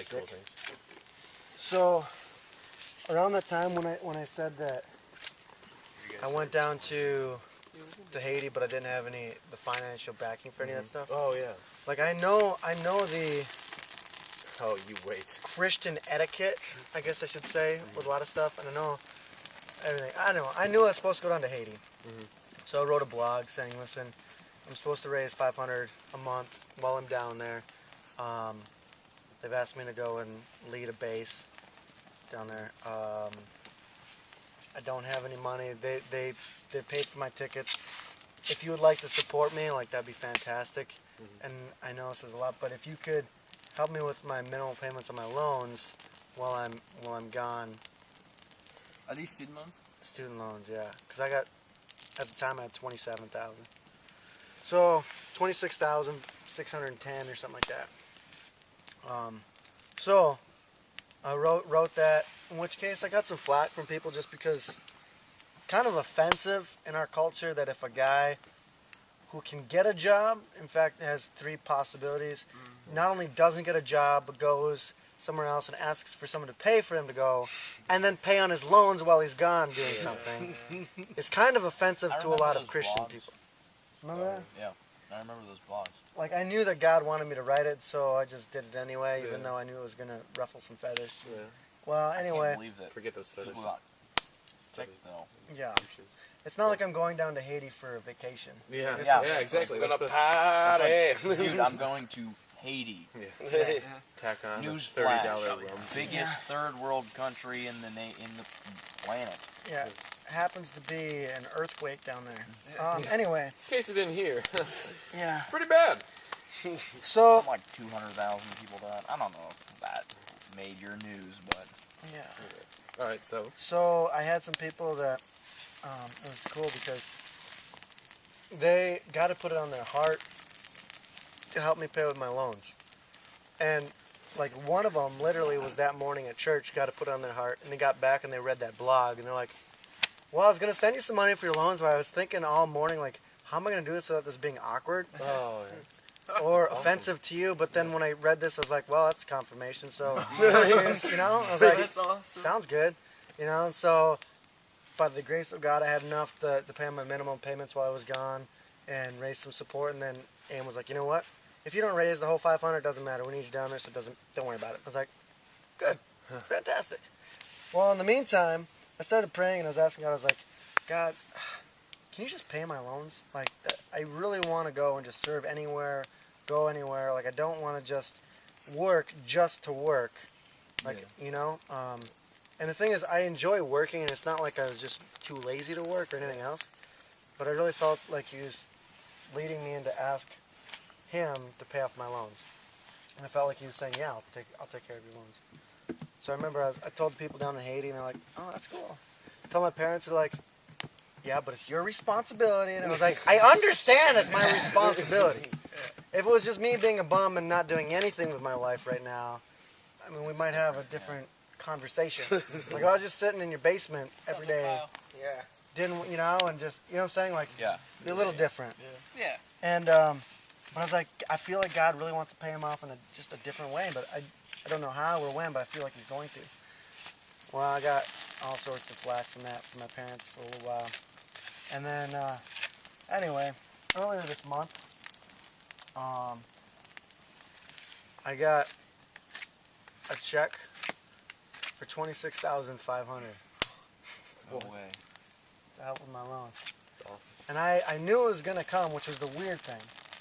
like cool things. So, around that time when I said that I went down to Haiti, but I didn't have the financial backing for any of that stuff. Oh yeah. Like I know the Oh, you wait. Christian etiquette, I guess I should say, with a lot of stuff, and I know everything. I knew I was supposed to go down to Haiti, so I wrote a blog saying, listen, I'm supposed to raise $500 a month while I'm down there. They've asked me to go and lead a base down there. I don't have any money. They paid for my tickets. If you would like to support me, like that'd be fantastic. And I know this is a lot, but if you could help me with my minimal payments on my loans while I'm gone. Are these student loans? Student loans, yeah. Because at the time I had 27,000. So 26,610 or something like that. So I wrote that. In which case I got some flack from people just because it's kind of offensive in our culture that if a guy who can get a job, in fact has 3 possibilities, not only doesn't get a job but goes somewhere else and asks for someone to pay for him to go and then pay on his loans while he's gone doing something. It's kind of offensive to a lot of Christian people. Remember that? Yeah, I remember those blogs. Like I knew that God wanted me to write it, so I just did it anyway, even though I knew it was going to ruffle some feathers. Yeah. Well, I anyway. can't believe that. Forget those feathers. People got ticked, though. Yeah. It's not like I'm going down to Haiti for a vacation. Yeah, Yeah, exactly. Gonna That's party. Dude, I'm going to Haiti. tack on News $30 flash. rum. Biggest third world country in the planet. Yeah. Happens to be an earthquake down there. Anyway. In case you didn't hear. Yeah. Pretty bad. So. Like 200,000 people died. I don't know if that made your news, but. Yeah. All right, so. So I had some people that it was cool because they got to put it on their heart to help me pay with my loans. And like one of them literally was that morning at church, got to put it on their heart, and they got back and they read that blog and they're like, well, I was going to send you some money for your loans, but I was thinking all morning, like, how am I going to do this without this being awkward? Oh, Or offensive to you, but then when I read this, I was like, well, that's confirmation, so, you know, I was like, That's awesome. sounds good, you know, and so, by the grace of God, I had enough to pay my minimum payments while I was gone, and raise some support, and then Ann was like, you know what, if you don't raise the whole 500, it doesn't matter, we need you down there, so don't worry about it. I was like, good, fantastic. Well, in the meantime, I started praying, and I was asking God, I was like, God, can you just pay my loans? Like, I really want to go and just serve anywhere, go anywhere. Like, I don't want to just work just to work. Like, you know? And the thing is, I enjoy working, and it's not like I was just too lazy to work or anything else. But I really felt like he was leading me in to ask him to pay off my loans. And I felt like he was saying, yeah, I'll take care of your loans. So I remember I told the people down in Haiti, and they're like, oh, that's cool. I told my parents, they're like, yeah, but it's your responsibility. And I was like, I understand it's my responsibility. If it was just me being a bum and not doing anything with my life right now, I mean, we might have a different conversation. Like, I was just sitting in your basement every day. Yeah. Didn't, you know, and just, you know what I'm saying? Like, be a little different. Yeah. And, but I was like, I feel like God really wants to pay him off in just a different way, but I don't know how or when, but I feel like he's going to. Well, I got all sorts of flack from that from my parents for a little while. And then, anyway, earlier this month, I got a check for $26,500 No way. to help with my loan. And I knew it was going to come, which was the weird thing.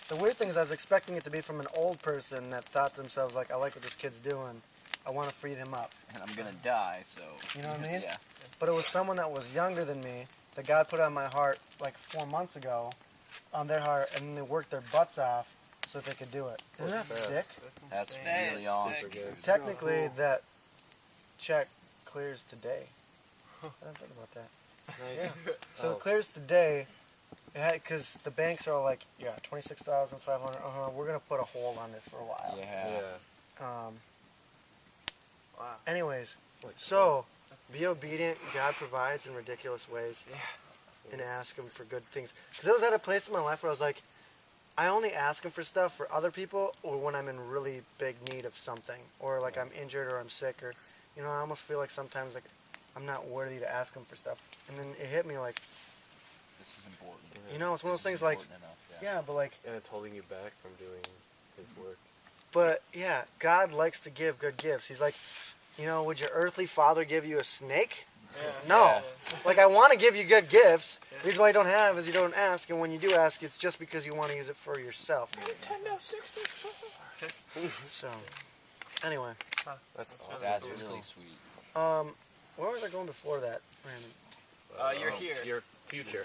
The weird thing is I was expecting it to be from an old person that thought to themselves, like, I like what this kid's doing. I want to free them up. And I'm gonna die, so. You know what I mean? Yeah. But it was someone that was younger than me that God put on my heart like 4 months ago, on their heart, and then they worked their butts off so that they could do it. Isn't that sick? That's insane. really That is awesome. sick. Technically, that check clears today. I didn't think about that. Nice. Yeah. So it clears today, because the banks are all like, yeah, 26,500. We're gonna put a hold on this for a while. Yeah. Yeah. Wow. Anyways, so be obedient. God provides in ridiculous ways, and ask Him for good things. Because I was at a place in my life where I was like, I only ask him for stuff for other people or when I'm in really big need of something, or like I'm injured or I'm sick, or I almost feel like sometimes like I'm not worthy to ask him for stuff. And then it hit me like, This is important. it's one of those This is things like, important enough, yeah, but like, And it's holding you back from doing his work. but yeah, God likes to give good gifts. He's like, would your earthly father give you a snake? No. Yeah. Like, I want to give you good gifts. The reason why you don't have is you don't ask, and when you do ask, it's just because you want to use it for yourself. Nintendo 64. So, anyway, That's awesome. That's really sweet. where was I going before that, Brandon? You're here. Your future.